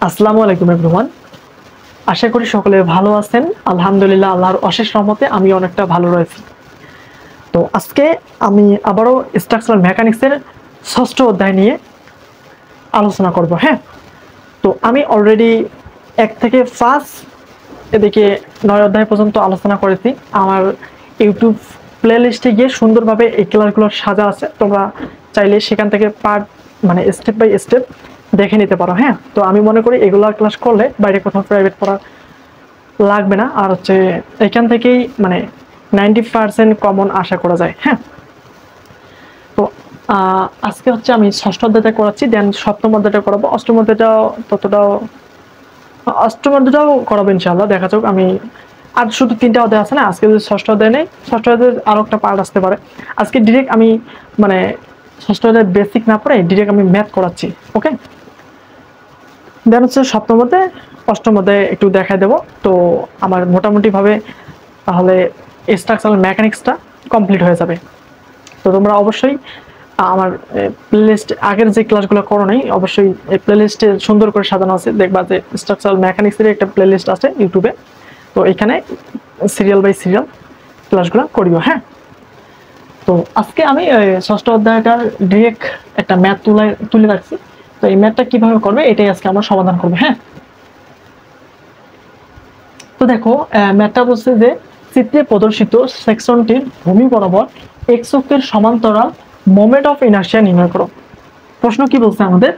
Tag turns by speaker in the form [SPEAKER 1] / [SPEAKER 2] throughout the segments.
[SPEAKER 1] আসসালামু আলাইকুম এভরিওয়ান। আশা করি সকলে ভালো আছেন। আলহামদুলিল্লাহ, আল্লাহর অশেষ রহমতে আমি অনেকটা ভালো রয়েছি। তো আজকে আমি আবারও স্ট্রাকচারাল মেকানিক্সের ষষ্ঠ অধ্যায় নিয়ে আলোচনা করব। হ্যাঁ, তো আমি অলরেডি 1 থেকে 5 এদিকে 9 অধ্যায় পর্যন্ত আলোচনা করেছি। আমার ইউটিউব প্লেলিস্টে গিয়ে সুন্দরভাবে এই ক্লাসগুলো সাজা আছে, তোমরা চাইলে সেখান থেকে পার্ট মানে স্টেপ বাই স্টেপ দেখে নিতে পারো। হ্যাঁ, তো আমি মনে করি এগুলো ক্লাস করলে বাইরে কোথাও প্রাইভেট পড়া লাগবে না, আর হচ্ছে এখান থেকেই মানে 90% কমন আশা করা যায়। হ্যাঁ, তো আজকে হচ্ছে আমি ষষ্ঠ অধ্যায়টা করাচ্ছি, দেন সপ্তম অধ্যায়টা করাবো, অষ্টম অধ্যায়টাও অষ্টম অধ্যায়টাও করাবো ইনশাআল্লাহ, দেখা যাক। আমি আর শুধু 3টা অধ্যায় আছে না, আজকে যদি ষষ্ঠ অধ্যায় নেই, ষষ্ঠ অধ্যায়ের আরো একটা পার্ট আসতে পারে। আজকে ডিরেক্ট আমি মানে ষষ্ঠ অধ্যায় বেসিক না পড়ে ডিরেক্ট আমি ম্যাথ করাচ্ছি। ওকে, দেন হচ্ছে সপ্তম অধ্যায় অষ্টম অধ্যায়ে একটু দেখাই দেবো। তো আমার মোটামুটিভাবে তাহলে স্ট্রাকচারাল মেকানিক্সটা কমপ্লিট হয়ে যাবে। তো তোমরা অবশ্যই আমার প্লেলিস্ট আগের যে ক্লাসগুলো করো নাই, অবশ্যই এই প্লেলিস্টে সুন্দর করে সাজানো আছে, দেখবা যে স্ট্রাকচারাল মেকানিক্সের একটা প্লেলিস্ট আছে ইউটিউবে। তো এখানে সিরিয়াল বাই সিরিয়াল ক্লাসগুলো করিও। হ্যাঁ, তো আজকে আমি ষষ্ঠ অধ্যায়টার ডিরেক্ট একটা ম্যাথ তুলে রাখছি। তো এই ম্যাথটা কিভাবে করবে এটাই আজকে আমরা সমাধান করবো। হ্যাঁ, তো দেখো ম্যাথটা বলছে যে চিত্রে প্রদর্শিত সেকশনটির ভূমি বরাবর এক্স অক্ষের সমান্তরাল মোমেন্ট অফ ইনার্শিয়া নির্ণয় করো। প্রশ্ন কি বলছে আমাদের?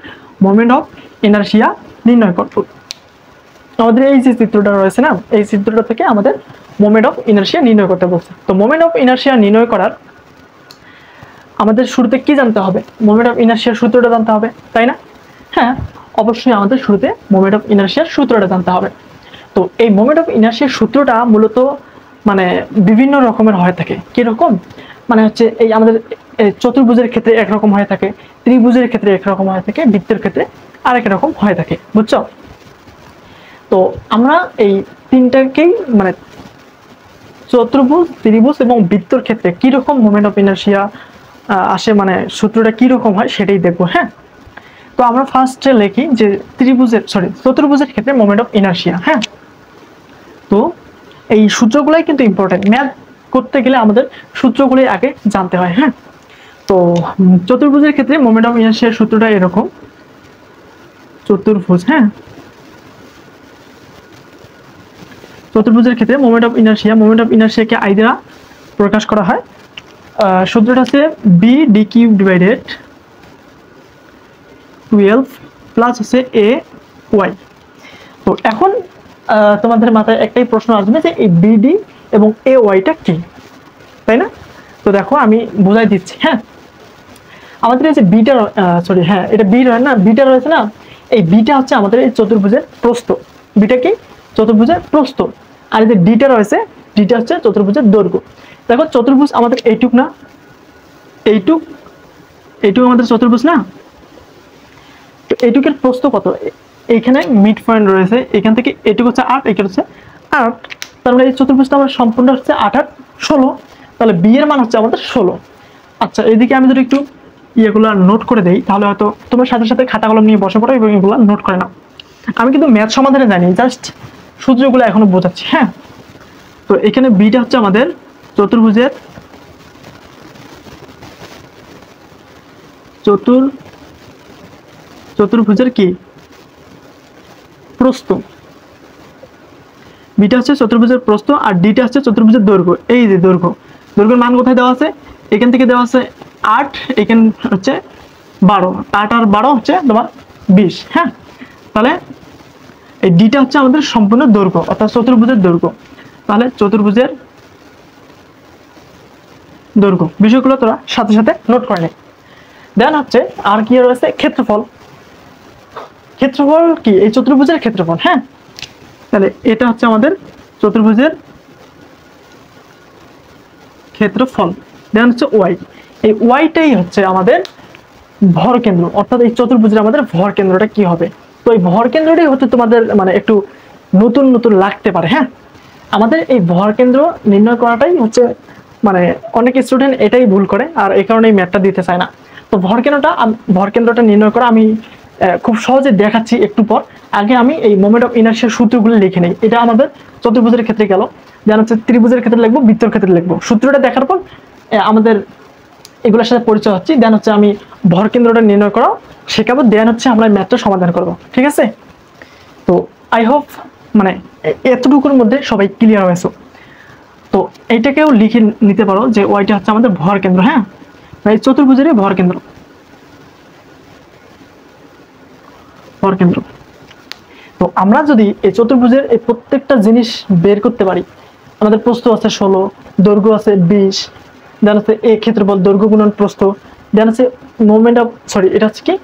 [SPEAKER 1] মোমেন্ট অফ ইনার্শিয়া নির্ণয় করো। আমাদের এই যে চিত্রটা রয়েছে না, এই চিত্রটা থেকে আমাদের মোমেন্ট অফ ইনার্শিয়া নির্ণয় করতে বলছে। তো মোমেন্ট অফ ইনার্শিয়া নির্ণয় করার আমাদের শুরুতে কি জানতে হবে? মোমেন্ট অফ ইনার্শিয়ার সূত্রটা জানতে হবে, তাই না? হ্যাঁ, অবশ্যই আমাদের শুরুতে মোমেন্ট অফ ইনার্শিয়ার সূত্রটা জানতে হবে। তো এই মোমেন্ট অফ ইনার্শিয়ার সূত্রটা মূলত মানে বিভিন্ন রকমের হয়ে থাকে। কিরকম? মানে হচ্ছে এই আমাদের চতুর্ভুজের ক্ষেত্রে একরকম হয়ে থাকে, ত্রিভুজের ক্ষেত্রে একরকম হয়ে থাকে, বৃত্তের ক্ষেত্রে আরেক রকম হয়ে থাকে, বুঝছো? তো আমরা এই তিনটাকেই মানে চতুর্ভুজ, ত্রিভুজ এবং বৃত্তর ক্ষেত্রে কিরকম মোমেন্ট অফ ইনার্শিয়া আসে, মানে সূত্রটা কিরকম হয় সেটাই দেখবো। হ্যাঁ, তো আমরা ফার্স্টে লিখি যে চতুর্ভুজের ক্ষেত্রে মোমেন্ট অফ ইনার্শিয়া। হ্যাঁ, তো এই সূত্রগুলাই কিন্তু ইম্পর্টেন্ট, ম্যাথ করতে গেলে আমাদের সূত্রগুলোই আগে জানতে হয়। হ্যাঁ, তো চতুর্ভুজের ক্ষেত্রে মোমেন্ট অফ ইনার্শিয়ার সূত্রটা এরকম। চতুর্ভুজ, হ্যাঁ, চতুর্ভুজের ক্ষেত্রে মোমেন্ট অফ ইনার্শিয়াকে আই দ্বারা প্রকাশ করা হয়। সূত্রটা হচ্ছে B D cube divided 12 plus হচ্ছে এ ওয়াই। তো এখন তোমাদের মাথায় একটাই প্রশ্ন আসবে যে এই বিডি এবং এ ওয়াইটা কি, তাই না? তো দেখো আমি বুঝাই দিচ্ছি। হ্যাঁ, আমাদের এই যে বিটা হ্যাঁ এটা বি রয় না, বিটা রয়েছে না, এই বিটা হচ্ছে আমাদের এই চতুর্ভুজের প্রস্থ। বিটা কি? চতুর্ভুজের প্রস্থ। আর এই যে ডিটা রয়েছে, ডিটা হচ্ছে চতুর্ভুজের দৈর্ঘ্য। দেখো চতুর্ভুজ আমাদের এইটুক না, এইটুক আমাদের চতুর্ভুজ না। তো এইটুকের প্রস্থ কত? এইখানে মিড পয়েন্ট রয়েছে, এখান থেকে এটুকু হচ্ছে 8, এখানে হচ্ছে 8। তার মানে এই চতুর্ভুজটা আমার সম্পূর্ণ হচ্ছে 8 8 16। তাহলে বি এর মান হচ্ছে আমাদের 16। আচ্ছা, এদিকে আমি যদি একটু ইয়েগুলো নোট করে দেই, তাহলে হয়তো তোমার সাথে সাথে খাতা কলম নিয়ে বসে পড়ো এবং এগুলো নোট করে নাও। আমি কিন্তু ম্যাথ সমাধানে জানি, জাস্ট সূত্রগুলো এখনো বোঝাচ্ছি। হ্যাঁ, তো এখানে বিটা হচ্ছে আমাদের চতুর্ভুজের চতুর্ভুজের কি? প্রস্থ। বিটা হচ্ছে চতুর্ভুজের প্রস্থ আর ডিটা হচ্ছে চতুর্ভুজের দৈর্ঘ্য। এই যে দৈর্ঘ্যের মান কোথায় দেওয়া আছে? এখান থেকে দেওয়া আছে 8, এখানে হচ্ছে 12, 8 আর 12 হচ্ছে তোমার 20। হ্যাঁ, তাহলে এই ডিটা হচ্ছে আমাদের সম্পূর্ণ দৈর্ঘ্য, অর্থাৎ চতুর্ভুজের দৈর্ঘ্য। তাহলে চতুর্ভুজের দৈর্ঘ্য, বিষয়গুলো তোরা সাথে সাথে নোট করে নে। দেন হচ্ছে আর কি রয়েছে? ক্ষেত্রফল। ক্ষেত্রফল কি? এই চতুর্ভুজের ক্ষেত্রফল। হ্যাঁ, তাহলে এটা হচ্ছে আমাদের চতুর্ভুজের ক্ষেত্রফল। দেন হচ্ছে ওয়াই। এই ওয়াইটাই হচ্ছে আমাদের ভর কেন্দ্র, অর্থাৎ এই চতুর্ভুজের আমাদের ভর কেন্দ্রটা কি হবে? তো এই ভর কেন্দ্রটাই হচ্ছে তোমাদের মানে একটু নতুন নতুন লাগতে পারে। হ্যাঁ, আমাদের এই ভর কেন্দ্র নির্ণয় করাটাই হচ্ছে মানে অনেক স্টুডেন্ট এটাই ভুল করে, আর এই কারণে এই ম্যাথটা দিতে চায় না। তো ভর কেন্দ্রটা নির্ণয় করা আমি খুব সহজে দেখাচ্ছি একটু পর। আগে আমি এই মোমেন্ট অফ ইনার্শিয়ার সূত্রগুলো লিখে নেই। এটা আমাদের চতুর্ভুজের ক্ষেত্রে গেল, যেন হচ্ছে ত্রিভুজের ক্ষেত্রে লিখবো, বৃত্তের ক্ষেত্রে লিখবো। সূত্রটা দেখার পর আমাদের এগুলোর সাথে পরিচয় হচ্ছে, দেন হচ্ছে আমি ভর কেন্দ্রটা নির্ণয় করা শেখাবো, দেন হচ্ছে আমরা ম্যাথটা সমাধান করব। ঠিক আছে? তো আই হোপ মানে এতটুকুর মধ্যে সবাই ক্লিয়ার হয়েছে। তো এইটাকেও লিখে নিতে পারো যে ওয়াইটা হচ্ছে আমাদের ভর কেন্দ্র। হ্যাঁ, এই চতুর্ভুজেরই ভর কেন্দ্র, ভর কেন্দ্র। তো আমরা যদি এই চতুর্ভুজের এই প্রত্যেকটা জিনিস বের করতে পারি, আমাদের প্রস্থ আছে 16, দৈর্ঘ্য আছে 20, দেন হচ্ছে এই ক্ষেত্রফল দৈর্ঘ্য গুণন প্রস্থ, দেন হচ্ছে মোমেন্ট অফ এটা হচ্ছে কি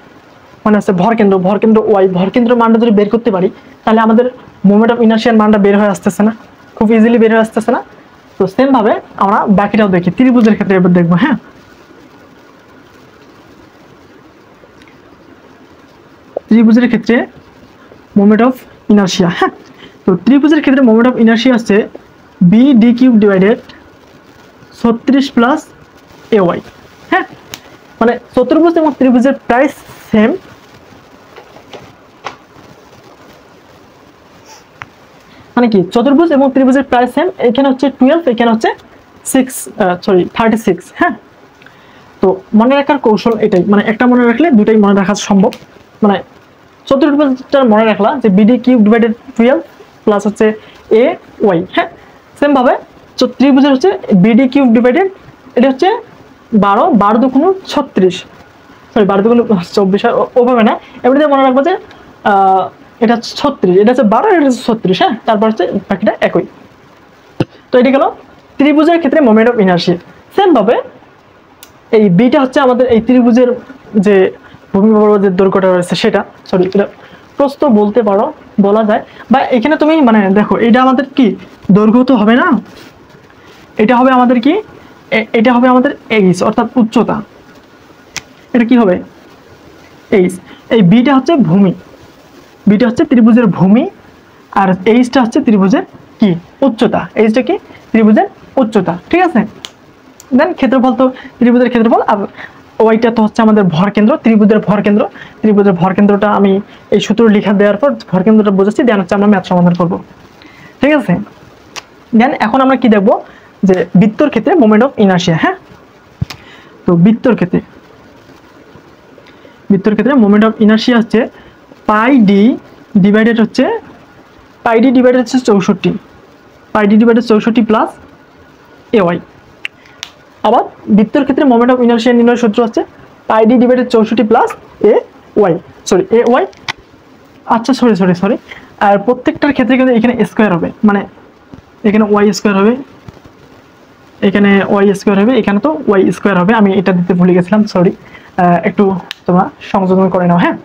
[SPEAKER 1] মানে হচ্ছে ভর কেন্দ্র, ভর কেন্দ্র ওয়াই, ভর কেন্দ্র মানটা যদি বের করতে পারি, তাহলে আমাদের মোমেন্ট অফ ইনার্শিয়ার মানটা বের হয়ে আসতেছে না, খুব ইজিলি বের হয়ে আসতেছে না। তো সেম ভাবে আমরা বাকিটাও দেখি, ত্রিভুজের ক্ষেত্রে এবার দেখবো। হ্যাঁ, ত্রিভুজের ক্ষেত্রে মোমেন্ট অফ ইনার্শিয়া। হ্যাঁ, তো ত্রিভুজের ক্ষেত্রে মোমেন্ট অফ ইনার্শিয়া হচ্ছে B D cube divided 36 plus A Y. হ্যাঁ, মানে চতুর্ভুজ এবং ত্রিভুজের প্রায় সেম, মানে কি চতুর্ভুজ এবং ত্রিভুজের প্রায় সেম। এখানে হচ্ছে 12, এখানে হচ্ছে 36। হ্যাঁ, তো মনে রাখার কৌশল এটাই, মানে একটা মনে রাখলে দুটাই মনে রাখা সম্ভব। মানে চতুর্ভুজটা মনে রাখলা যে বিডি কিউব ডিভাইডেড 12 প্লাস হচ্ছে এ ওয়াই। হ্যাঁ, সেম ভাবে ত্রিভুজের হচ্ছে বিডি কিউব ডিভাইডেড, এটা হচ্ছে 12 দুগুণ 36, 12 দুগুণ 24, ওভাবে না, এমনিতে মনে রাখবো যে এটা হচ্ছে 36, এটা হচ্ছে 12, এটা হচ্ছে 36। হ্যাঁ, তারপর হচ্ছে বাকিটা একই। তো এটা গেল ত্রিভুজের ক্ষেত্রে মোমেন্ট অফ ইনার্শিয়া। সেম ভাবে এই বিটা হচ্ছে আমাদের এই ত্রিভুজের যে ভূমি বরাবর যে দৈর্ঘ্যটা রয়েছে সেটা, এটা প্রস্থ বলতে পারো, বলা যায়। বা এখানে তুমি মানে দেখো, এটা আমাদের কি দৈর্ঘ্য তো হবে না, এটা হবে আমাদের কি, এটা হবে আমাদের এইচ অর্থাৎ উচ্চতা। এটা কি হবে? এইচ। এই বিটা হচ্ছে ভূমি, বিটা হচ্ছে ত্রিভুজের ভূমি, আর এইচটা হচ্ছে ত্রিভুজের কি উচ্চতা। এইচটা কি ত্রিভুজের উচ্চতা। ঠিক আছে? দেন ক্ষেত্রফল তো ত্রিভুজের ক্ষেত্রফল, আর ওইটা তো হচ্ছে আমাদের ভর কেন্দ্র, ত্রিভুজের ভর কেন্দ্র। ত্রিভুজের ভর কেন্দ্রটা আমি এই সূত্র লেখা দেওয়ার পর ভর কেন্দ্রটা বোঝাচ্ছি, দেন হচ্ছে আমরা ম্যাথ সমাধান করব। ঠিক আছে? দেন এখন আমরা কি দেখবো যে বৃত্তর ক্ষেত্রে মোমেন্ট অফ ইনার্শিয়া। হ্যাঁ, তো বৃত্তর ক্ষেত্রে মোমেন্ট অফ ইনার্শিয়া হচ্ছে পাই ডি ডিভাইডেড হচ্ছে 64, পাই D divided 64 plus A Y. আবার বৃত্তের ক্ষেত্রে মোমেন্ট অফ ইনার্শিয়া নির্ণয়ের সূত্র হচ্ছে পাই D divided 64 plus A Y, A Y. আচ্ছা সরি, আর প্রত্যেকটার ক্ষেত্রে কিন্তু এখানে স্কোয়ার হবে, মানে এখানে ওয়াই স্কোয়ার হবে, এখানে ওয়াই স্কোয়ার হবে, এখানে তো ওয়াই স্কোয়ার হবে। আমি এটা দিতে ভুলে গেছিলাম, সরি, একটু তোমরা সংযোজন করে নাও। হ্যাঁ,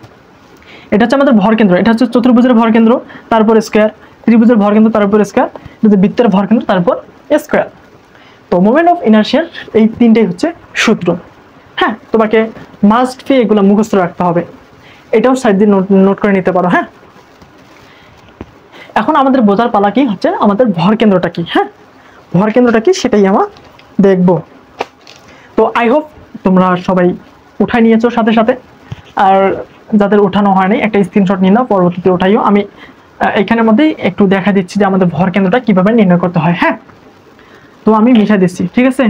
[SPEAKER 1] এটা হচ্ছে আমাদের ভর কেন্দ্র, এটা হচ্ছে চতুর্ভুজের ভর কেন্দ্র, তারপর স্কোয়ার, ত্রিভুজের ভর কেন্দ্র, তারপর স্কোয়ার, এটা হচ্ছে বৃত্তের ভর কেন্দ্র, তারপর স্কোয়ার। তো মোমেন্ট অফ ইনার্শিয়ার এই তিনটাই হচ্ছে সূত্র। হ্যাঁ, তোমাকে মাস্ট ফি এগুলো মুখস্থ রাখতে হবে, এটাও সাইড দিয়ে নোট করে নিতে পারো। হ্যাঁ, এখন আমাদের বোঝার পালা কি হচ্ছে আমাদের ভর কেন্দ্রটা কি। হ্যাঁ, ভর কেন্দ্রটা কি সেটাই আমরা দেখব। তো আই হোপ তোমরা সবাই উঠাই নিয়েছো সাথে সাথে, আর যাদের উঠানো হয়নি একটা স্ক্রিনশট নিয়ে নাও, পরবর্তীতে উঠাইও। আমি এখানের মধ্যেই একটু দেখা দিচ্ছি যে আমাদের ভর কেন্দ্রটা কিভাবে নির্ণয় করতে হয়। হ্যাঁ, তো আমি মিশাই দিচ্ছি। ঠিক আছে?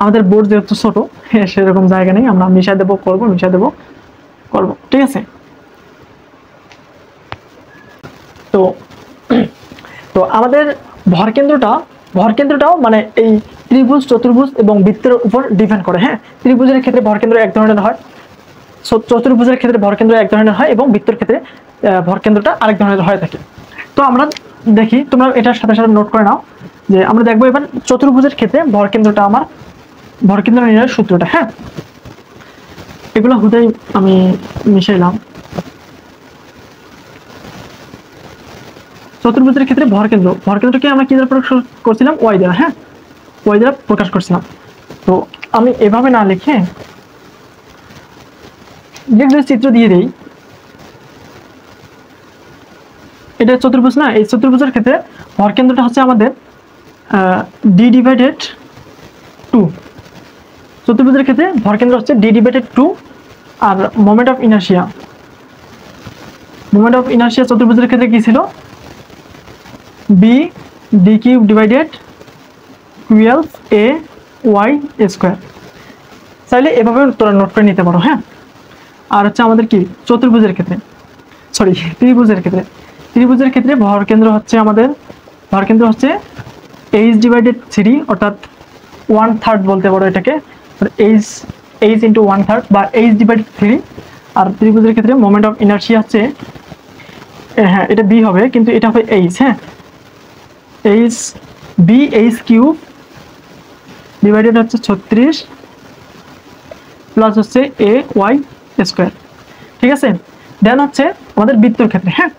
[SPEAKER 1] আমাদের বোর্ড যেহেতু ছোট, সেরকম জায়গা নেই, আমরা মিশাই দেবো, করবো। ঠিক আছে? তো আমাদের ভর কেন্দ্রটাও মানে এই ত্রিভুজ, চতুর্ভুজ এবং বৃত্তের উপর ডিপেন্ড করে। হ্যাঁ, ত্রিভুজের ক্ষেত্রে ভর কেন্দ্র এক ধরনের হয়, চতুর্ভুজের ক্ষেত্রে ভর কেন্দ্র এক ধরনের হয়, এবং বৃত্তের ক্ষেত্রে ভর কেন্দ্রটা আরেক ধরনের হয়ে থাকে। তো আমরা দেখি, তোমরা এটার সাথে সাথে নোট করে নাও যে আমরা দেখবো এবার চতুর্ভুজের ক্ষেত্রে ভর কেন্দ্রটা, আমার ভর কেন্দ্র নির্ণয়ের সূত্রটা। হ্যাঁ, এগুলো হুদাই আমি মিশাইলাম। চতুর্ভুজের ক্ষেত্রে ভরকেন্দ্রকে আমরা কি দ্বারা প্রকাশ করছিলাম? ওয়াই দ্বারা। হ্যাঁ, ওয়াই দ্বারা প্রকাশ করছিলাম। তো আমি এভাবে না লিখে যে চিত্র দিয়ে দেই, এটা চতুর্ভুজ না, এই চতুর্ভুজের ক্ষেত্রে ভরকেন্দ্রটা হচ্ছে আমাদের ডি ডিভাইডেড 2। চতুর্ভুজের ক্ষেত্রে ভরকেন্দ্র হচ্ছে ডি ডিভাইডেড 2, আর মোমেন্ট অফ ইনার্শিয়া চতুর্ভুজের ক্ষেত্রে কি ছিল, B D cube divided 12 ay square. চাইলে এভাবে তোরা নোট করে নিতে পারো, হ্যাঁ। আর হচ্ছে আমাদের কি ত্রিভুজের ক্ষেত্রে ভরকেন্দ্র হচ্ছে h ডিভাইডেড 3, অর্থাৎ 1/3 বলতে পারো এটাকে, h ইন্টু 1/3 বা h ডিভাইডেড 3। আর ত্রিভুজের ক্ষেত্রে মোমেন্ট অফ ইনার্শিয়া হচ্ছে, হ্যাঁ এটা বি হবে কিন্তু এটা হবে h, হ্যাঁ h কিউব ডিভাইডেড হচ্ছে 36 প্লাস হচ্ছে ay স্কোয়ার, ঠিক আছে। দেন হচ্ছে আমাদের বৃত্তর ক্ষেত্রে, হ্যাঁ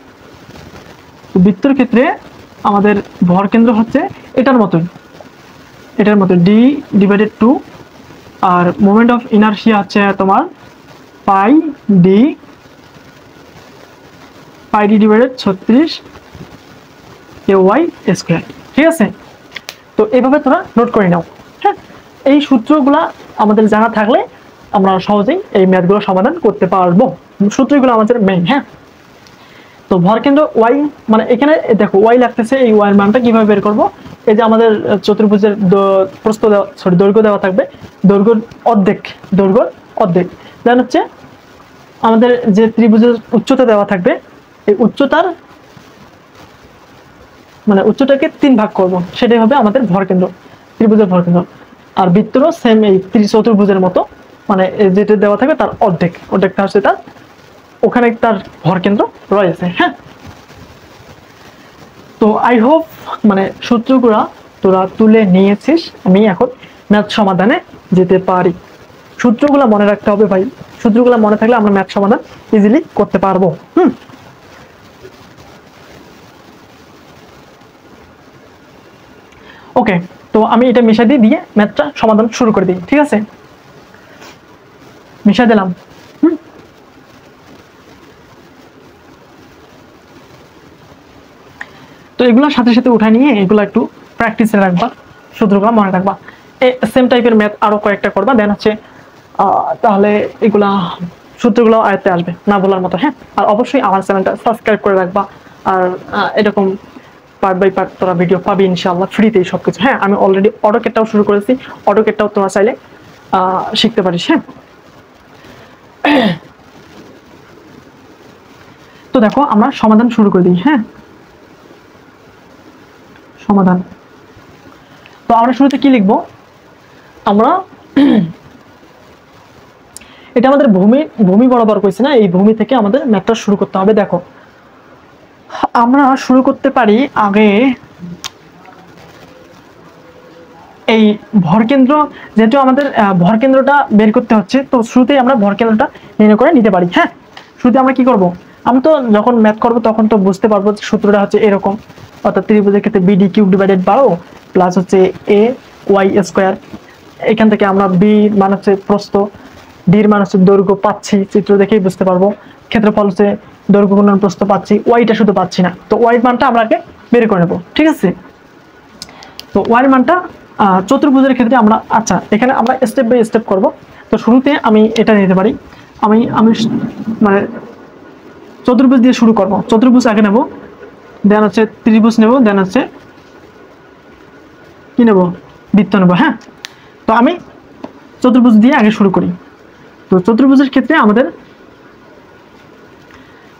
[SPEAKER 1] বৃত্তর ক্ষেত্রে আমাদের ভরকেন্দ্র হচ্ছে এটার মতোই ডি ডিভাইডেড 2, আর মোমেন্ট অফ ইনার্শিয়া হচ্ছে তোমার pi D divided 36 ay square, ঠিক আছে। তো এইভাবে তোরা নোট করে নাও, হ্যাঁ। এই সূত্রগুলা আমাদের জানা থাকলে আমরা সহজেই এই ম্যাথগুলো সমাধান করতে পারবো। সূত্রগুলো আমাদের মেইন, হ্যাঁ। তো ভরকেন্দ্র ওয়াই, মানে এখানে দেখো ওয়াই লাগতেছে, এই ওয়াই এর মানটা কিভাবে বের করব? এই যে আমাদের চতুর্ভুজের প্রস্থ দেওয়া, দৈর্ঘ্য দেওয়া থাকবে, দৈর্ঘ্যর অর্ধেক। দেন হচ্ছে আমাদের যে ত্রিভুজের উচ্চতা দেওয়া থাকবে, এই উচ্চতাকে 3 ভাগ করব, সেটাই হবে আমাদের ভরকেন্দ্র, ত্রিভুজের ভরকেন্দ্র। আর বৃত্তরও সেম এই চতুর্ভুজের মতো, মানে যেটা দেওয়া থাকবে তার অর্ধেকটা হচ্ছে তার, ওখানে তার ভরকেন্দ্র রয়েছে, হ্যাঁ। তো আই হোপ মানে সূত্রগুলা তোরা তুলে নিয়েছিস, আমি এখন ম্যাথ সমাধানে যেতে পারি। সূত্রগুলা মনে রাখতে হবে ভাই, সূত্রগুলা মনে থাকলে আমরা ম্যাথ সমাধান ইজিলি করতে পারবো। ওকে, তো আমি এটা মিশাই দিয়ে ম্যাথটা সমাধান শুরু করে দিই, ঠিক আছে। মিশাই দিলাম। তো এগুলোর সাথে সাথে উঠা নিয়ে এগুলো একটু প্র্যাকটিসে রাখবা, সূত্রগুলো মনে রাখবা। সেম টাইপের ম্যাথ আরো কয়েকটা করবা, দেন হচ্ছে তাহলে এগুলা সূত্রগুলো আয়ত্তে আসবে না বলার মতো, হ্যাঁ। আর অবশ্যই আমার চ্যানেলটা সাবস্ক্রাইব করে রাখবা, আর এরকম পার্ট বাই পার্ট তোরা ভিডিও পাবি ইনশাআল্লাহ, ফ্রিতেই সবকিছু, হ্যাঁ। আমি অলরেডি অটোকেটটাও শুরু করেছি, অটোকেটটাও তোরা চাইলে শিখতে পারিস, হ্যাঁ। তো দেখো আমরা সমাধান শুরু করে দিই, হ্যাঁ। সমাধান, তো আমরা শুরুতে কি লিখবো? আমরা এটা আমাদের ভূমি বরাবর কইছে না, এই ভূমি থেকে আমাদের ম্যাথটা শুরু করতে হবে। দেখো আমরা শুরু করতে পারি আগে এই ভরকেন্দ্র, যেহেতু আমাদের ভরকেন্দ্রটা বের করতে হচ্ছে, তো শুরুতেই আমরা ভরকেন্দ্রটা নির্ণয় করে নিতে পারি, হ্যাঁ। শুরুতে আমরা কি করব? আমি তো যখন ম্যাথ করব তখন তো বুঝতে পারবো যে সূত্রটা হচ্ছে এরকম, অর্থাৎ ত্রিভুজের ক্ষেত্রে B D cube divided 12 plus হচ্ছে এ ওয়াই স্কোয়ার। এখান থেকে আমরা বি মান হচ্ছে প্রস্থ, ডির মান হচ্ছে দৈর্ঘ্য পাচ্ছি, চিত্র দেখেই বুঝতে পারবো। ক্ষেত্রফল হচ্ছে দৈর্ঘ্য গুণন প্রস্থ পাচ্ছি, ওয়াইটা শুধু পাচ্ছি না, তো ওয়াই মানটা আমরা আগে বের করে নেব, ঠিক আছে। তো ওয়াই মানটা চতুর্ভুজের ক্ষেত্রে আমরা, আচ্ছা এখানে আমরা স্টেপ বাই স্টেপ করব। তো শুরুতে আমি এটা নিতে পারি, আমি মানে চতুর্ভুজ দিয়ে শুরু করব। চতুর্ভুজ আগে নেব, দেন হচ্ছে ত্রিভুজ নেব, দেন হচ্ছে কি নেব? বৃত্ত নেব, হ্যাঁ। তো আমি চতুর্ভুজ দিয়ে আগে শুরু করি। তো চতুর্ভুজের ক্ষেত্রে আমাদের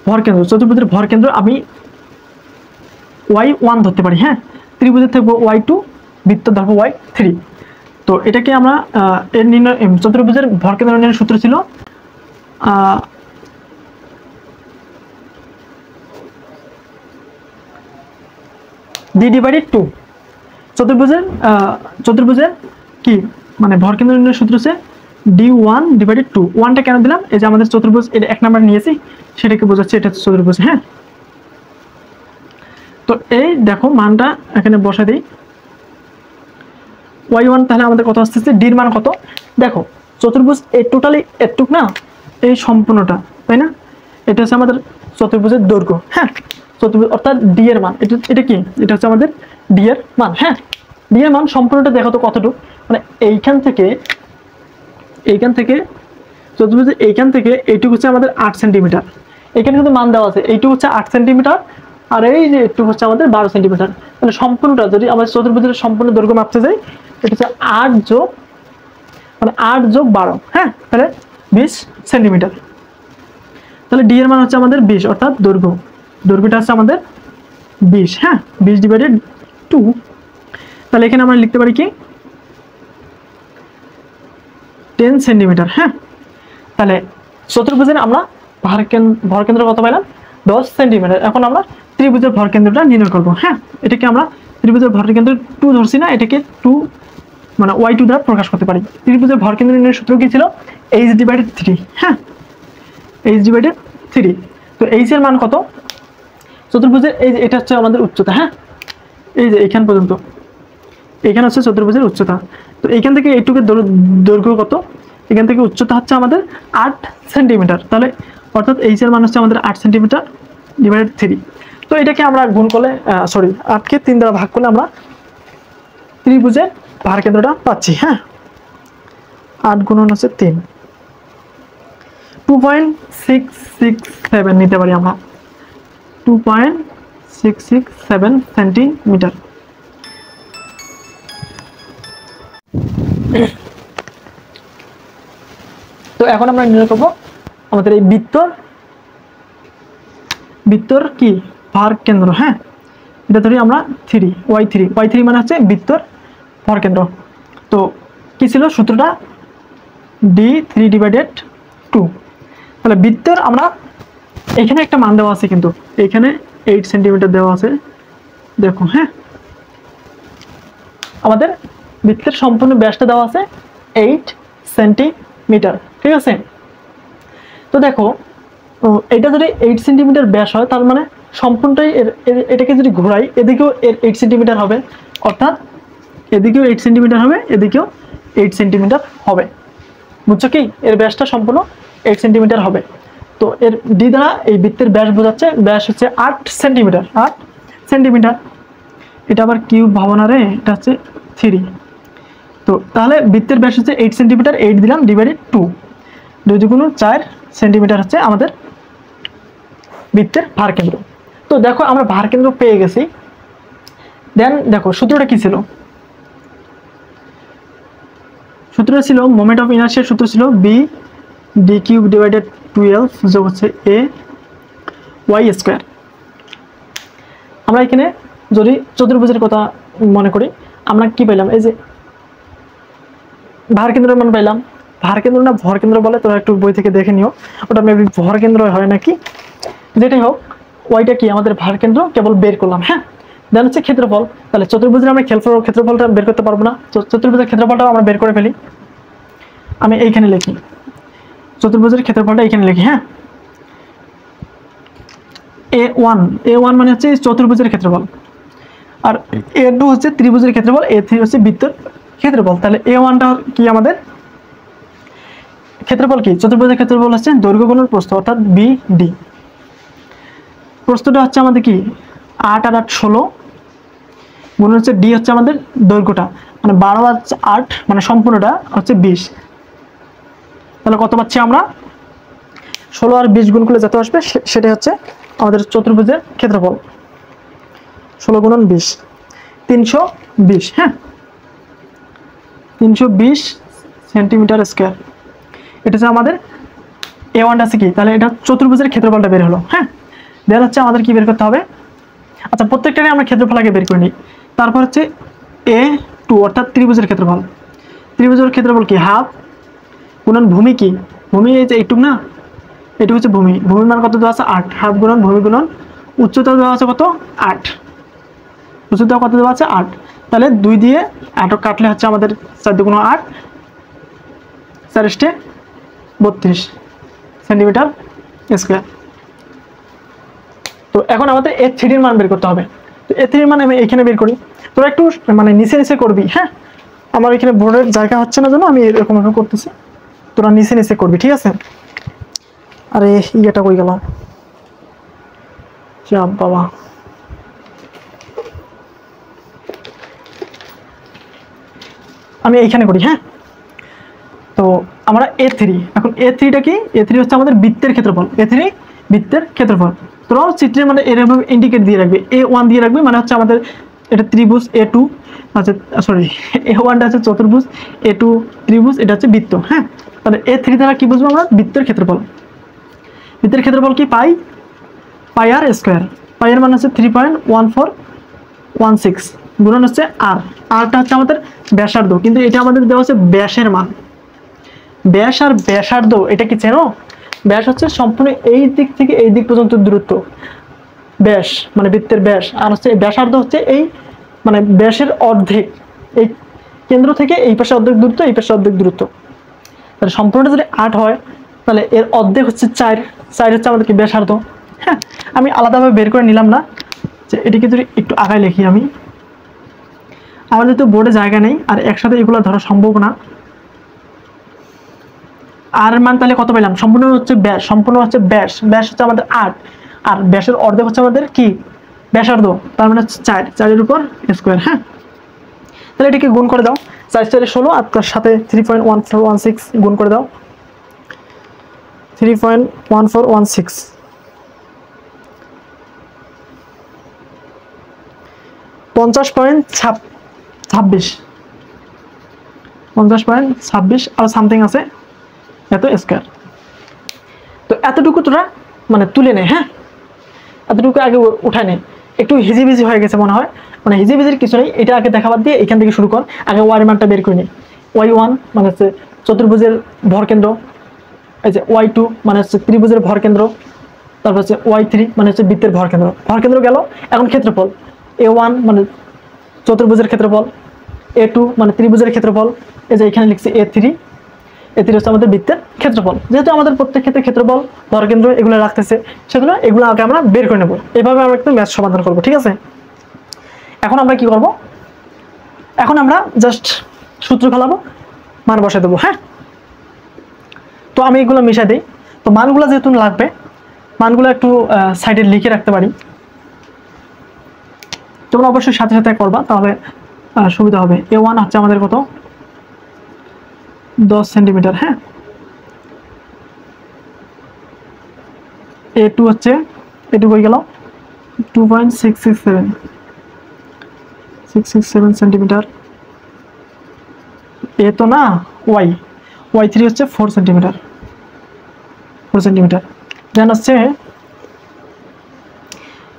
[SPEAKER 1] ভরকেন্দ্র, চতুর্ভুজের ভরকেন্দ্র আমি y1 ধরতে পারি, হ্যাঁ। ত্রিভুজের থাকবো y2, বৃত্ত ধরবো y3। তো এটাকে আমরা এর নির্ণয়, চতুর্ভুজের ভরকেন্দ্র নির্ণয়ের সূত্র ছিল d ডিভাইডেড 2। চতুর্ভুজের কি মানে ভরকেন্দ্র নির্ণয়ের সূত্র হচ্ছে d1 ডিভাইডেড 2। 1টা কেন দিলাম? এই যে আমাদের চতুর্ভুজ, এটা 1 নাম্বার নিয়েছি, সেটাকে বোঝাচ্ছে এটা হচ্ছে চতুর্ভুজ, হ্যাঁ। তো এই দেখো মানটা এখানে বসা দিই, y1 তাহলে আমাদের কত আসতেছে, d এর মান কত? দেখো চতুর্ভুজ এই টোটালি এটুক না, এই সম্পূর্ণটা, তাই না? এটা হচ্ছে আমাদের চতুর্ভুজের দৈর্ঘ্য, হ্যাঁ। চতুর্ভুজ অর্থাৎ d এর মান, এটা কি? এটা হচ্ছে আমাদের d এর মান, হ্যাঁ। d এর মান সম্পূর্ণটা দেখো তো কতটুকু, মানে এইখান থেকে চতুর্ভুজের এইখান থেকে এইটুকু হচ্ছে আমাদের 8 সেন্টিমিটার, এখানে কিন্তু মান দেওয়া আছে, এইটুকু হচ্ছে 8 সেন্টিমিটার আর এই যে একটু হচ্ছে আমাদের 12 সেন্টিমিটার। তাহলে সম্পূর্ণটা যদি আমাদের চতুর্ভুজের সম্পূর্ণ দৈর্ঘ্য মাপতে যাই, এটা হচ্ছে 8 যোগ 12, হ্যাঁ, তাহলে 20 সেন্টিমিটার। তাহলে ডি এর মান হচ্ছে আমাদের 20, অর্থাৎ দৈর্ঘ্যটা হচ্ছে আমাদের 20, হ্যাঁ, 20/2। তাহলে এখানে আমরা লিখতে পারি কি 10 সেন্টিমিটার, হ্যাঁ। তাহলে চতুর্ভুজের আমরা ভরকেন্দ্র কত পাইলাম? 10 সেন্টিমিটার। এখন আমরা ত্রিভুজের ভরকেন্দ্রটা নির্ণয় করব, হ্যাঁ। এটাকে আমরা ত্রিভুজের ভরকেন্দ্র 2 ধরছি না, এটাকে 2 মানে y2 দ্বারা প্রকাশ করতে পারি। ত্রিভুজের ভরকেন্দ্র নির্ণয়ের সূত্র কি ছিল? h/3, হ্যাঁ, h/3। তো h এর মান কত? চতুর্ভুজের এই যে এটা হচ্ছে আমাদের উচ্চতা, হ্যাঁ, এই যে এখান পর্যন্ত, এখানে হচ্ছে চতুর্ভুজের উচ্চতা। তো এইখান থেকে এইটুকু দৈর্ঘ্য কত? এখান থেকে উচ্চতা হচ্ছে আমাদের 8 সেন্টিমিটার। তাহলে অর্থাৎ h এর মান হচ্ছে আমাদের 8 সেন্টিমিটার / 3। তো এটাকে আমরা গুণ করলে 8 কে 3 দ্বারা ভাগ করলে আমরা ত্রিভুজের ভরকেন্দ্রটা পাচ্ছি, হ্যাঁ। 8 গুণন হচ্ছে 3, 2.667 নিতে পারি আমরা, 2.667 সেন্টিমিটার। তো এখন আমরা নির্ণয় করব আমাদের এই বৃত্তর কি ভরকেন্দ্র, হ্যাঁ। এটা ধরি আমরা y3 মানে হচ্ছে বৃত্তর ভরকেন্দ্র। তো কি ছিল সূত্রটা? d3/2। তাহলে বৃত্তের আমরা এখানে একটা মান দেওয়া আছে, কিন্তু এখানে 8 সেন্টিমিটার দেওয়া আছে, দেখো, হ্যাঁ। আমাদের বৃত্তের সম্পূর্ণ ব্যাসটা দেওয়া আছে 8 সেন্টিমিটার, ঠিক আছে। তো দেখো, এটা যদি 8 সেন্টিমিটার ব্যাস হয়, তার মানে সম্পূর্ণটাই এটাকে যদি ঘোরাই, এদিকেও এর 8 সেন্টিমিটার হবে, অর্থাৎ এদিকেও 8 সেন্টিমিটার হবে, এদিকেও 8 সেন্টিমিটার হবে। বুঝছো কি? এর ব্যাসটা সম্পূর্ণ 8 সেন্টিমিটার হবে। তো এর ডি দ্বারা এই বৃত্তের ব্যাস বোঝাচ্ছে, ব্যাস হচ্ছে 8 সেন্টিমিটার, 8 সেন্টিমিটার। এটা আবার কিউব ভাবনা রে, এটা হচ্ছে 3। তো তাহলে বৃত্তের ব্যাস হচ্ছে 8 সেন্টিমিটার, 8 দিলাম /2, 2 × 4 সেন্টিমিটার হচ্ছে আমাদের বৃত্তের ভরকেন্দ্র। তো দেখো আমরা ভরকেন্দ্র পেয়ে গেছি। দেন দেখো সূত্রটা কি ছিল? সূত্রটা ছিল মোমেন্ট অফ ইনার্শিয়ার সূত্র ছিল b/12 যোগ হচ্ছে ay²। আমরা এখানে যদি চতুর্ভুজের কথা মনে করি, আমরা কি পাইলাম? এই যে ভরকেন্দ্রের মান পাইলাম। ভরকেন্দ্র না ভরকেন্দ্র বলে, তোরা একটু বই থেকে দেখে নিও, ওটা মেবি ভরকেন্দ্র হয় নাকি, যেটাই হোক, ওইটা কি আমাদের ভরকেন্দ্র কেবল বের করলাম, হ্যাঁ। দেন হচ্ছে ক্ষেত্রফল। তাহলে চতুর্ভুজের আমরা ক্ষেত্রফলটা বের করতে পারবো না, চতুর্ভুজের ক্ষেত্রফলটাও আমরা বের করে ফেলি। আমি এইখানে লিখি চতুর্ভুজের ক্ষেত্রফলটা, এইখানে লিখি, হ্যাঁ। a1 মানে হচ্ছে চতুর্ভুজের ক্ষেত্রফল, আর a2 হচ্ছে ত্রিভুজের ক্ষেত্রফল, a3 হচ্ছে বৃত্তের ক্ষেত্রফল। তাহলে a1টা কি আমাদের ক্ষেত্রফল? কি চতুর্ভুজের ক্ষেত্রফল হচ্ছে দৈর্ঘ্য গুণন প্রস্থ, অর্থাৎ BD। প্রস্থটা হচ্ছে আমাদের কি 8 আর 8 16 গুণ হচ্ছে D হচ্ছে আমাদের দৈর্ঘ্যটা, মানে 12 আর 8 মানে সম্পূর্ণটা হচ্ছে 20। তাহলে কত পাচ্ছি আমরা? 16 আর 20 গুণ করলে যত আসবে সেটা হচ্ছে আমাদের চতুর্ভুজের ক্ষেত্রফল। 16 × 20 320, হ্যাঁ, 320 সেন্টিমিটার স্কয়ার। এটা হচ্ছে আমাদের a1 আছে কি, তাহলে এটা চতুর্ভুজের ক্ষেত্রফলটা বের হলো, হ্যাঁ। দেন হচ্ছে আমাদের কি বের করতে হবে? আচ্ছা, প্রত্যেকটারই আমরা ক্ষেত্রফল আগে বের করে নিই। তারপর হচ্ছে a2 অর্থাৎ ত্রিভুজের ক্ষেত্রফল। ত্রিভুজের ক্ষেত্রফল কি হাফ গুণন ভূমি, কি ভূমি এই যে এইটুক না, এটুকু হচ্ছে ভূমি। ভূমির মান কত দেওয়া আছে? 8। হাফ গুণন ভূমি গুণন উচ্চতা দেওয়া আছে কত? 8। উচ্চতা কত দেওয়া আছে? 8। তাহলে 2 দিয়ে 8 কাটলে হচ্ছে আমাদের 4 × 8 4 × 32 সেন্টিমিটার স্কয়ার। তো এখন আমাদের a3 এর মান বের করতে হবে। তো a3 এর মান আমি এখানে বের করি, তোরা একটু মানে নিচে নিচে করবি, হ্যাঁ। আমার এখানে বোর্ডের জায়গা হচ্ছে না জন্য আমি এরকম ভাবে করতেছি, তোরা নিচে নিচে করবি, ঠিক আছে? আরে ইয়েটা কই গেল? যা বাবা, আমি এইখানে করি, হ্যাঁ। তো আমরা A3, এখন A3টা কি? A3 হচ্ছে আমাদের বৃত্তের ক্ষেত্রফল। A3 বৃত্তের ক্ষেত্রফল। তোরাও চিত্রে মানে এরকম ইন্ডিকেট দিয়ে রাখবে, A1 দিয়ে রাখবে, মানে হচ্ছে আমাদের এটা ত্রিভুজ, A2 আচ্ছা সরি A1টা হচ্ছে চতুর্ভুজ, A2 ত্রিভুজ, এটা হচ্ছে বৃত্ত। হ্যাঁ, তাহলে A3 দ্বারা কি বুঝবো আমরা? বৃত্তের ক্ষেত্রফল। বৃত্তের ক্ষেত্রফল কি? পাই আর স্কোয়ার। পাই এর মান হচ্ছে 3.1416 গুণন হচ্ছে আর। আরটা হচ্ছে আমাদের ব্যাসার্ধ, কিন্তু এটা আমাদের দেওয়া হচ্ছে ব্যাসের মান। ব্যাস আর ব্যাসার্ধ এটা কি চেনো? ব্যাস হচ্ছে সম্পূর্ণ এই দিক থেকে এই দিক পর্যন্ত দূরত্ব, ব্যাস মানে বৃত্তের ব্যাস। আর হচ্ছে ব্যাসার্ধ হচ্ছে এই মানে ব্যাসের অর্ধেক, এই কেন্দ্র থেকে এই পাশে অর্ধেক দূরত্ব, এই পাশে অর্ধেক দূরত্ব। তাহলে সম্পূর্ণটা যদি 8 হয়, তাহলে এর অর্ধেক হচ্ছে 4 হচ্ছে আমাদের কি? ব্যাসার্ধ। হ্যাঁ, আমি আলাদাভাবে বের করে নিলাম না, যে এটিকে যদি একটু আগায় লিখি আমি, আমাদের তো বোর্ডে জায়গা নেই আর একসাথে এগুলো ধরা সম্ভব না। আর মান তাহলে কত পেলাম? সম্পূর্ণ হচ্ছে ব্যাস, সম্পূর্ণ হচ্ছে ব্যাস, ব্যাস হচ্ছে আমাদের 8, আর ব্যাসের অর্ধেক হচ্ছে আমাদের কি? ব্যাসার্ধ, তার মানে হচ্ছে 4 এর উপর স্কোয়ার। হ্যাঁ, তাহলে এটাকে গুণ করে দাও, 4 4 16 আর তার সাথে 3.1416 গুণ করে দাও, 3.1416 50.26 আর সামথিং আছে এত স্কোয়ার। তো এতটুকু তোরা মানে তুলে নে। হ্যাঁ, এতটুকু আগে উঠায় নে। একটু হিজিবিজি হয়ে গেছে মনে হয়, মানে হিজিবিজির কিছু নেই, এটা আগে দেখাবাদ দিয়ে এখান থেকে শুরু কর। আগে ওয়াই মানটা বের করে নি। Y1 মানে হচ্ছে চতুর্ভুজের ভরকেন্দ্র, এই যে Y2 মানে হচ্ছে ত্রিভুজের ভরকেন্দ্র, তারপর হচ্ছে Y3 মানে হচ্ছে বৃত্তের ভরকেন্দ্র। ভরকেন্দ্র গেল, এখন ক্ষেত্রফল। A1 মানে চতুর্ভুজের ক্ষেত্রফল, A2 মানে ত্রিভুজের ক্ষেত্রফল, এই যে এখানে লিখছি A3 হচ্ছে আমাদের বৃত্তের ক্ষেত্রফল। যেহেতু আমাদের প্রত্যেক ক্ষেত্রে ক্ষেত্রফল, ভরকেন্দ্র এগুলো রাখতেছে, সেজন্য এগুলো আগে আমরা বের করে নেব। এইভাবে আমরা একটু ম্যাথ সমাধান করব, ঠিক আছে? এখন আমরা কি করব? এখন আমরা জাস্ট সূত্র ফেলাবো, মান বসাই দেবো। হ্যাঁ, তো আমি এগুলো মিশাই দিই। তো মানগুলো যেহেতু লাগবে, মানগুলো একটু সাইডে লিখে রাখতে পারি। তোমরা অবশ্যই সাথে সাথে করবা, তাহলে সুবিধা হবে। A1 হচ্ছে আমাদের কত? 10 সেন্টিমিটার। হ্যাঁ, A2 হচ্ছে, এটুকু হয়ে গেল 2.667 সেন্টিমিটার। এ তো না, Y3 হচ্ছে 4 সেন্টিমিটার। দেন হচ্ছে,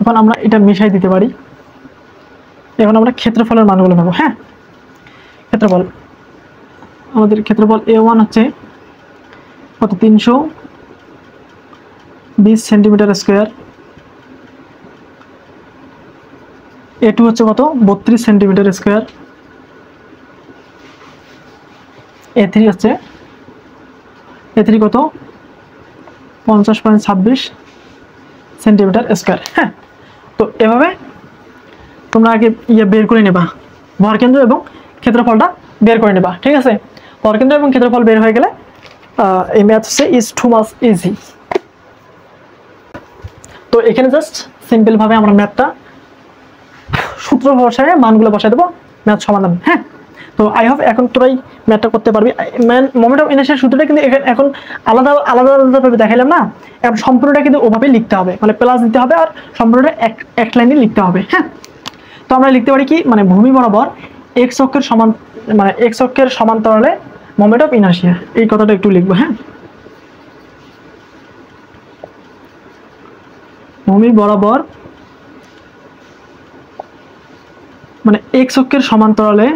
[SPEAKER 1] এখন আমরা এটা মিশাই দিতে পারি। এখন আমরা ক্ষেত্রফলের মানগুলো নেব। হ্যাঁ, ক্ষেত্রফল, আমাদের ক্ষেত্রফল A1 হচ্ছে কত? 320 সেন্টিমিটার স্কোয়ার। A2 হচ্ছে কত? 32 সেন্টিমিটার স্কোয়ার। A3 হচ্ছে, A3 কত? 50.26 সেন্টিমিটার স্কোয়ার। হ্যাঁ, তো এভাবে তোমরা আগে বের করে নেবা, ভরকেন্দ্র এবং ক্ষেত্রফলটা বের করে নেবা, ঠিক আছে? ভরকেন্দ্র এবং ক্ষেত্রফল বের হয়ে গেলে এই ম্যাথ হচ্ছে ইজ টু মাচ ইজি। তো এখানে জাস্ট সিম্পল ভাবে আমরা ম্যাথটা সূত্র বসায় মানগুলো বসায় দেবো, ম্যাথ সমাধান। হ্যাঁ, তো আই হোপ এখন তোরাই ম্যাথটা করতে পারবি। মোমেন্ট অফ ইনার্শিয়ার সূত্রটা কিন্তু এখন আলাদাভাবে দেখাইলাম না, এখন সম্পূর্ণটা কিন্তু ওভাবে লিখতে হবে, মানে প্লাস দিতে হবে আর সম্পূর্ণটা এক লাইনে লিখতে হবে। হ্যাঁ, তো আমরা লিখতে পারি কি? মানে ভূমি বরাবর এক্স অক্ষের সমান্তরালে মোমেন্ট অফ ইনার্শিয়া, এই কথাটা একটু লিখবো। হ্যাঁ, ভূমি বরাবর মানে এক্স অক্ষের সমান্তরালে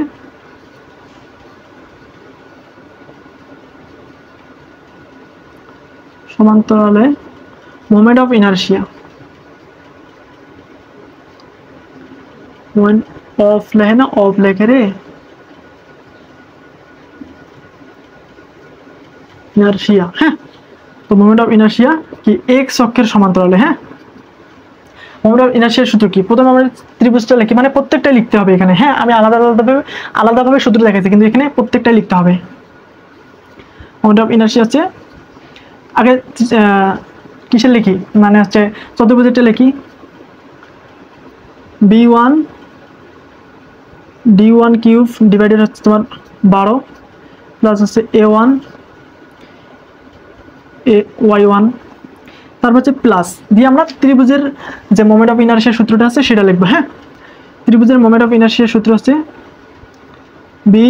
[SPEAKER 1] moment of inertia, moment of লেখে না, অফ লেখে রে, ইনার্শিয়া। হ্যাঁ, তো মোমেন্ট অফ ইনার্শিয়া কি? এক্স অক্ষের সমান্তরালে। হ্যাঁ, মোমেন্ট অফ ইনার্শিয়ার সূত্র কি? প্রথমে আমরা ত্রিভুজটা লিখি, মানে প্রত্যেকটা লিখতে হবে এখানে। হ্যাঁ, আমি আলাদাভাবে সূত্র দেখাচ্ছি, কিন্তু এখানে প্রত্যেকটা লিখতে হবে। মোমেন্ট অফ ইনার্শিয়া হচ্ছে, আগে কিসের লিখি? মানে হচ্ছে চতুর্ভুজেরটা লিখি, B1 D1 কিউব ডিভাইডেড হচ্ছে তোমার 12 প্লাস হচ্ছে A1 y1, তারপর হচ্ছে প্লাস দিয়ে আমরা ত্রিভুজের যে মোমেন্ট অফ ইনারশিয়ার সূত্রটা আছে সেটা লিখবো। হ্যাঁ, ত্রিভুজের মোমেন্ট অফ ইনারশিয়ার সূত্র হচ্ছে বি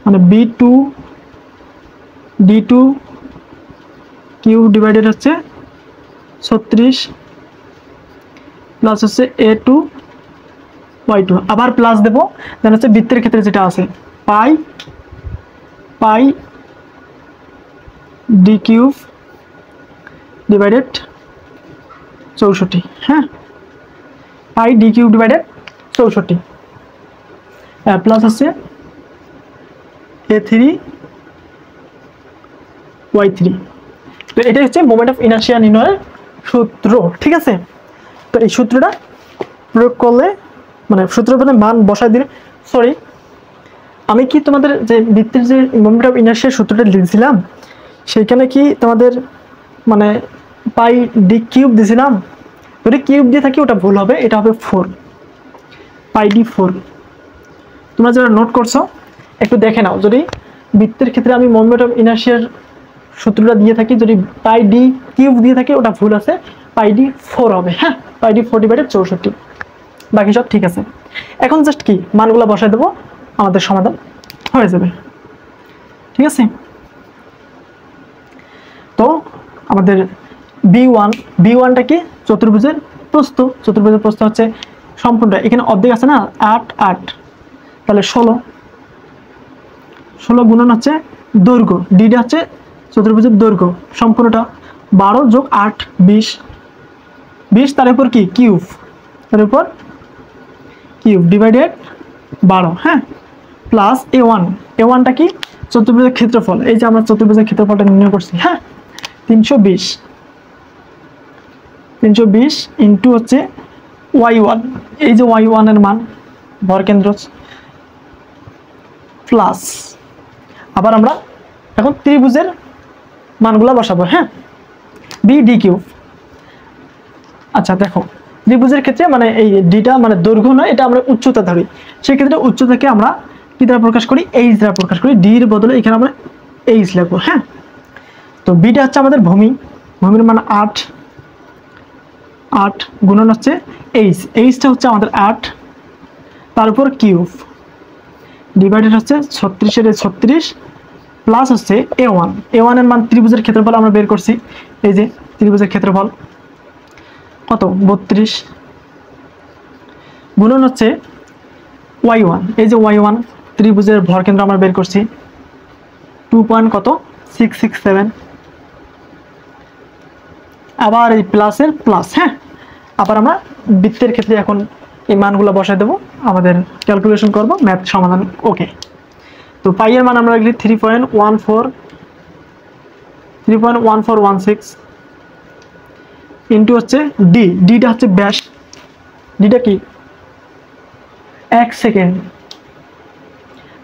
[SPEAKER 1] মানে b2 d2 কিউব ডিভাইডেড হচ্ছে 36 প্লাস হচ্ছে a2 y2, আবার প্লাস দেবো, দেন হচ্ছে বৃত্তের ক্ষেত্রে যেটা আছে পাই পাই ডি কিউব ডিভাইডেড 64। হ্যাঁ, পাই ডি কিউব ডিভাইডেড 64 প্লাস হচ্ছে a3 y3। তো এটাই হচ্ছে মোমেন্ট অফ ইনার্শিয়া নির্ণয়ের সূত্র। ঠিক আছে, তো এই সূত্রটা প্রয়োগ করলে মানে সূত্রের মধ্যে মান বসাই দিলে, সরি আমি কি তোমাদের যে বৃত্তের যে মোমেন্ট অফ ইনার্শিয়ার সূত্রটা লিখেছিলাম সেইখানে কি তোমাদের মানে পাই ডি কিউব দিয়েছিলাম? যদি কিউব দিয়ে থাকি ওটা ভুল হবে, এটা হবে 4 পাই ডি 4। তোমরা যারা নোট করছো একটু দেখে নাও, যদি বৃত্তের ক্ষেত্রে আমি মোমেন্ট অফ ইনার্শিয়ার সূত্রটা দিয়ে থাকি, যদি পাই ডি কিউব দিয়ে থাকি ওটা ভুল আছে, পাই ডি 4 হবে। হ্যাঁ, পাই ডি 4 ডিভাইডেড 64, বাকি সব ঠিক আছে। এখন জাস্ট কি মানগুলো বসাই দেবো, আমাদের সমাধান হয়ে যাবে। ঠিক আছে, তো আমাদের বি ওয়ানটা কি চতুর্ভুজের প্রস্থ, চতুর্ভুজের প্রস্থ হচ্ছে সম্পূর্ণ, এখানে অর্ধেক আছে না 8 8, তাহলে 16 গুণন হচ্ছে দৈর্ঘ্য, ডিটা হচ্ছে চতুর্ভুজের দৈর্ঘ্য সম্পূর্ণটা 12 যোগ 8 20 তার উপর কি কিউব, তার উপর কিউব ডিভাইডেড 12। হ্যাঁ, প্লাস a1টা কি চতুর্ভুজের ক্ষেত্রফল, এই যে আমরা চতুর্ভুজের ক্ষেত্রফলটা নির্ণয় করছি। হ্যাঁ, 320 ইন্টু হচ্ছে y1, এই যে y1 এর মান ভরকেন্দ্র, প্লাস আবার আমরা এখন ত্রিভুজের মানগুলো বসাবো। হ্যাঁ, বি ডি কিউব। আচ্ছা দেখো, ত্রিভুজের ক্ষেত্রে মানে এই ডিটা মানে দৈর্ঘ্য নয়, এটা আমরা উচ্চতা ধরি, সেক্ষেত্রে উচ্চতাকে আমরা কি দ্বারা প্রকাশ করি, এইচ দ্বারা প্রকাশ করি, ডি এর বদলে এখানে আমরা এইচ লিখবো। হ্যাঁ, তো বিটা হচ্ছে আমাদের ভূমির মান 8 গুণন হচ্ছে এইচটা হচ্ছে আমাদের 8, তার উপর কিউব ডিভাইডেড হচ্ছে 36 প্লাস হচ্ছে a1 এর মান ত্রিভুজের ক্ষেত্রফল আমরা বের করছি, এই যে ত্রিভুজের ক্ষেত্রফল কত 32 গুণন হচ্ছে y1, এই যে y1 ত্রিভুজের ভরকেন্দ্র আমরা বের করছি 2.667, আবার এই প্লাসের প্লাস। হ্যাঁ, আবার আমরা বৃত্তের ক্ষেত্রে এখন এই মানগুলো বসাই দেবো, আমাদের ক্যালকুলেশন করব, ম্যাথ সমাধান। ওকে, তো পাই এর মান আমরা লিখলি 3.1416 ইন্টু হচ্ছে ডিটা হচ্ছে ব্যাস, ডিটা কি 1 সেকেন্ড।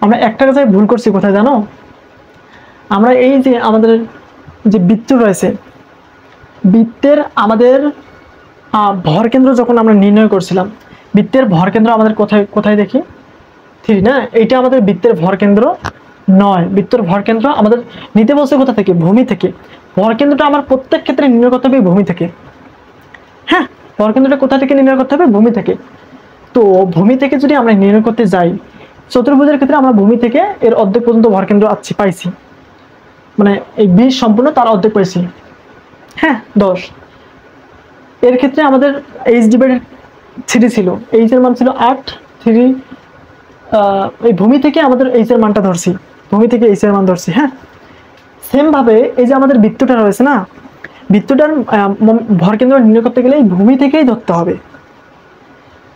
[SPEAKER 1] আমরা একটা কথায় ভুল করছি, কোথায় জানো? আমরা এই যে আমাদের যে বৃত্ত রয়েছে, বৃত্তের আমাদের ভরকেন্দ্র যখন আমরা নির্ণয় করছিলাম, বৃত্তের ভরকেন্দ্র আমাদের কোথায় দেখি 3 না, এটা আমাদের বৃত্তের ভরকেন্দ্র নয়, বৃত্তের ভরকেন্দ্র আমাদের নিতে বলছে কোথা থেকে, ভূমি থেকে। ভরকেন্দ্রটা আমার প্রত্যেক ক্ষেত্রে নির্ণয় করতে হবে ভূমি থেকে। হ্যাঁ, ভরকেন্দ্রটা কোথা থেকে নির্ণয় করতে হবে, ভূমি থেকে। তো ভূমি থেকে যদি আমরা নির্ণয় করতে যাই, চতুর্ভুজের ক্ষেত্রে আমরা ভূমি থেকে এর অর্ধেক পর্যন্ত ভরকেন্দ্র পাইছি, মানে এই 20 সম্পূর্ণ তার অর্ধেক পাইছি। হ্যাঁ, 10। এর ক্ষেত্রে আমাদের এইচ ডিভাইডেড 3 ছিল, এইচ এর মান ছিল 8, 3 এই ভূমি থেকে আমাদের এইচ এর মানটা ধরছি, ভূমি থেকে এইচ এর মান ধরছি। হ্যাঁ, সেম ভাবে এই যে আমাদের বৃত্তটা রয়েছে না, বৃত্তটার ভরকেন্দ্র নির্ণয় করতে গেলে এই ভূমি থেকেই ধরতে হবে।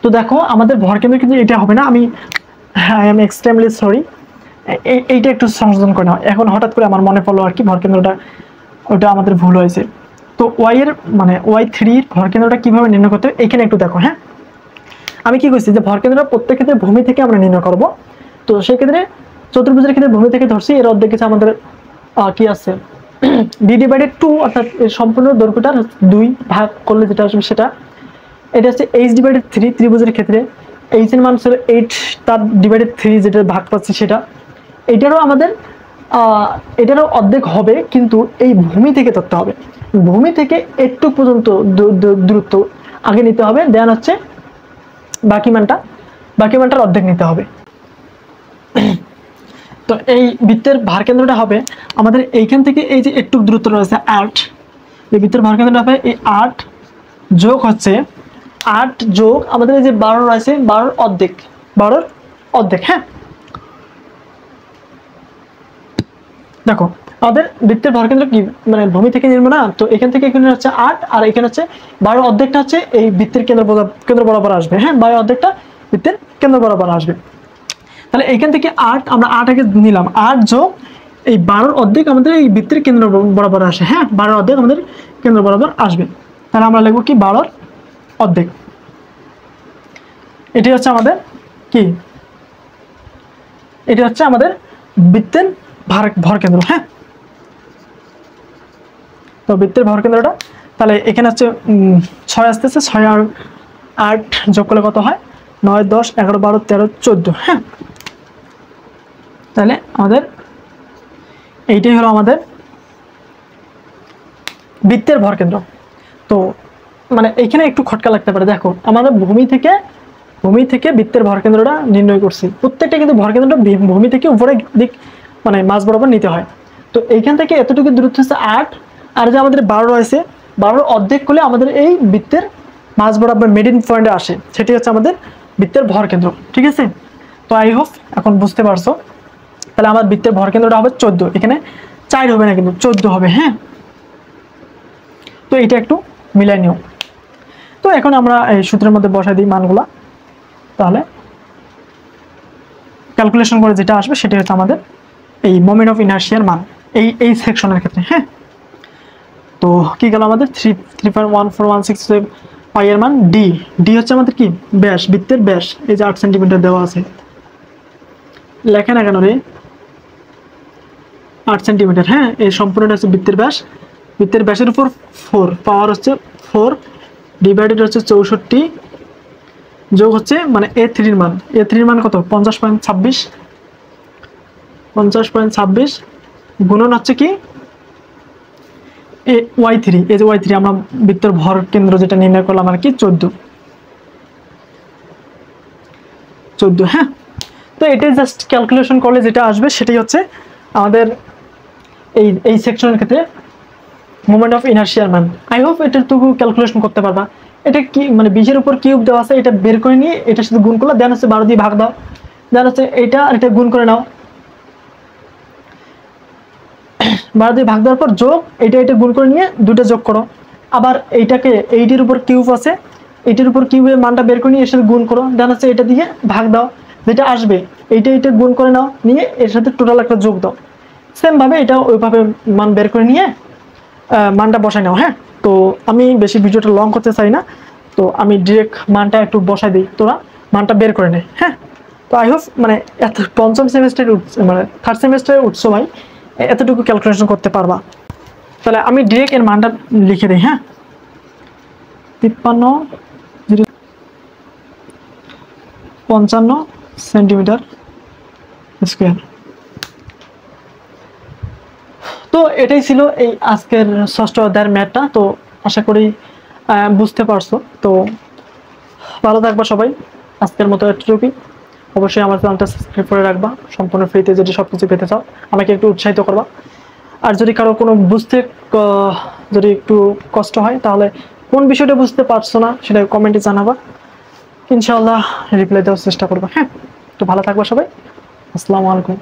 [SPEAKER 1] তো দেখো আমাদের ভরকেন্দ্র কিন্তু এটা হবে না, আমি আই এম এক্সট্রিমলি সরি, এইটা একটু সংশোধন করে নাও। এখন হঠাৎ করে আমার মনে পড়লো আর কি, ভরকেন্দ্রটা ওটা আমাদের ভুল হয়েছে। তো ওয়াই এর মানে y3 এর ভরকেন্দ্রটা কিভাবে নির্ণয় করতে হবে এখানে একটু দেখো। হ্যাঁ, আমি কি করছি যে ভরকেন্দ্র প্রত্যেক ক্ষেত্রে ভূমি থেকে আমরা নির্ণয় করব, তো সেই ক্ষেত্রে চতুর্ভুজের ক্ষেত্রে ভূমি থেকে ধরছি, এর অর্ধেক কিছু আমাদের কি আছে d/2, অর্থাৎ সম্পূর্ণ দৈর্ঘ্যটা 2 ভাগ করলে যেটা আসবে সেটা, এটা হচ্ছে h/3 ত্রিভুজের ক্ষেত্রে, h এর মান ছিল 8, তার /3 যেটা ভাগ পাচ্ছি সেটা, এটারও আমাদের এটারও অর্ধেক হবে, কিন্তু এই ভূমি থেকে ধরতে হবে। ভূমি থেকে একটু পর্যন্ত দূরত্ব আগে নিতে হবে, দেন হচ্ছে বাকি মানটার অর্ধেক নিতে হবে। তো এই বৃত্তের ভার কেন্দ্রটা হবে আমাদের এইখান থেকে, এই যে একটু দূরত্ব রয়েছে 8, এই বৃত্তের ভার কেন্দ্রটা হবে এই 8 যোগ হচ্ছে 8 যোগ আমাদের এই যে 12 রয়েছে, 12 অর্ধেক। হ্যাঁ, দেখো আমাদের বৃত্তের ভরকেন্দ্র কি মানে ভূমি থেকে নির্ম না, তো এখান থেকে এখানে হচ্ছে 8 আর এখানে হচ্ছে 12 অর্ধেকটা হচ্ছে এই বৃত্তের কেন্দ্র বরাবর আসবে। হ্যাঁ, 12 অর্ধেকটা বৃত্তের কেন্দ্র বরাবর আসবে। তাহলে এখান থেকে 8 আমরা 8 আগে নিলাম, 8 যোগ এই 12 অর্ধেক আমাদের এই বৃত্তের কেন্দ্র বরাবর আসে। হ্যাঁ, 12 অর্ধেক আমাদের কেন্দ্র বরাবর আসবে। তাহলে আমরা লিখব কি 12 অর্ধেক। এটি হচ্ছে আমাদের কি, এটি হচ্ছে আমাদের বৃত্তের ভর কেন্দ্র। হ্যাঁ, তো বৃত্তের ভর কেন্দ্রটা তাহলে এখানে হচ্ছে 6 আসতেছে, 6 আর 8 যোগ করলে কত হয়, 9 10 11 12 13 14। হ্যাঁ, তাহলে আমাদের এইটাই হলো আমাদের বৃত্তের ভর কেন্দ্র। তো মানে এখানে একটু খটকা লাগতে পারে, দেখো আমাদের ভূমি থেকে বৃত্তের ভর কেন্দ্রটা নির্ণয় করছি, প্রত্যেকটা কিন্তু ভর কেন্দ্রটা ভূমি থেকে উপরে দিক মানে মাঝ বরাবর নিতে হয়। তো এইখান থেকে এতটুকু দূরত্ব হচ্ছে 8, আর যে আমাদের 12 রয়েছে, 12 অর্ধেক করলে আমাদের এই বৃত্তের মাঝ বরাবর মিডিল পয়েন্টে আসে, সেটি হচ্ছে আমাদের বৃত্তের ভর কেন্দ্র। ঠিক আছে, তো আই হোপ এখন বুঝতে পারছো। তাহলে আমার বৃত্তের ভর কেন্দ্রটা হবে 14, এখানে 4 হবে না কিন্তু 14 হবে। হ্যাঁ, তো এটা একটু মিলাই নিও। তো এখন আমরা এই সূত্রের মধ্যে বসাই দিই মানগুলা, তাহলে ক্যালকুলেশন করে যেটা আসবে সেটা হচ্ছে আমাদের এই মোমেন্ট অফ ইনার্শিয়ার মান এই সেকশনের ক্ষেত্রে। হ্যাঁ, তো কি গেল আমাদের 3.1416 পাই এর মান। ডি হচ্ছে আমাদের কি ব্যাস, বৃত্তের ব্যাস, এই যে 8 সেন্টিমিটার দেওয়া আছে, লেখে না কেন রে, 8 সেন্টিমিটার। হ্যাঁ, এই সম্পূর্ণটা হচ্ছে বৃত্তের ব্যাস, বৃত্তের ব্যাসের উপর 4 পাওয়ার হচ্ছে 4 ডিভাইডেড হচ্ছে 64 যোগ হচ্ছে মানে A3 মান, A3 মান কত 50.26 গুণন হচ্ছে কি Y3, এই যে Y3 আমরা বৃত্তের ভর কেন্দ্র যেটা নির্ণয় করলাম আর কি 14। হ্যাঁ, তো এটাই জাস্ট ক্যালকুলেশন করলে যেটা আসবে সেটাই হচ্ছে আমাদের এই সেকশনের ক্ষেত্রে মোমেন্ট অফ ইনার্শিয়ার মান। আই হোপ এটাটুকু ক্যালকুলেশন করতে পারবা। এটা কি মানে 20 এর উপর কিউব দেওয়া আছে, এটা বের করে নিয়ে এটার সাথে গুণ করলে দেন হচ্ছে 12 দিয়ে ভাগ দাও, দেন হচ্ছে এটা আর এটা গুণ করে নাও, 12 দিয়ে ভাগ দেওয়ার পর যোগ এটা গুণ করে নিয়ে দুটো যোগ করো, আবার এইটাকে এইটির উপর কিউব আছে, এইটির উপর কিউবের মানটা বের করে নিয়ে এর সাথে গুণ করো, দেন হচ্ছে এটা দিয়ে ভাগ দাও, যেটা আসবে এইটা গুণ করে নাও, নিয়ে এর সাথে টোটাল একটা যোগ দাও। সেম ভাবে এটা ওইভাবে মান বের করে নিয়ে মানটা বসাই নাও। হ্যাঁ, তো আমি বেশি ভিডিওটা লং করতে চাই না, তো আমি ডিরেক্ট মানটা একটু বসাই দিই, তোরা মানটা বের করে নে। হ্যাঁ, তো আই হোপ মানে এত পঞ্চম সেমিস্টারে মানে থার্ড সেমিস্টারে উঠছো ভাই, এতটুকু ক্যালকুলেশন করতে পারবা। তাহলে আমি ডিরেক্ট এর মানটা লিখে দিই। হ্যাঁ, 55 সেন্টিমিটার স্কোয়ার। তো এটাই ছিল এই আজকের ষষ্ঠ অধ্যায়ের ম্যাথটা। তো আশা করি বুঝতে পারছো। তো ভালো থাকবা সবাই, আজকের মতো এতটুকুই। অবশ্যই আমার চ্যানেলটা সাবস্ক্রাইব করে রাখবা, সম্পূর্ণ ফ্রিতে যদি সব কিছু পেতে চাও আমাকে একটু উৎসাহিত করবা। আর যদি কারো কোনো বুঝতে যদি একটু কষ্ট হয়, তাহলে কোন বিষয়টা বুঝতে পারছো না সেটা কমেন্টে জানাবা, ইনশাআল্লাহ রিপ্লাই দেওয়ার চেষ্টা করবো। হ্যাঁ, তো ভালো থাকবা সবাই, আসসালামু আলাইকুম।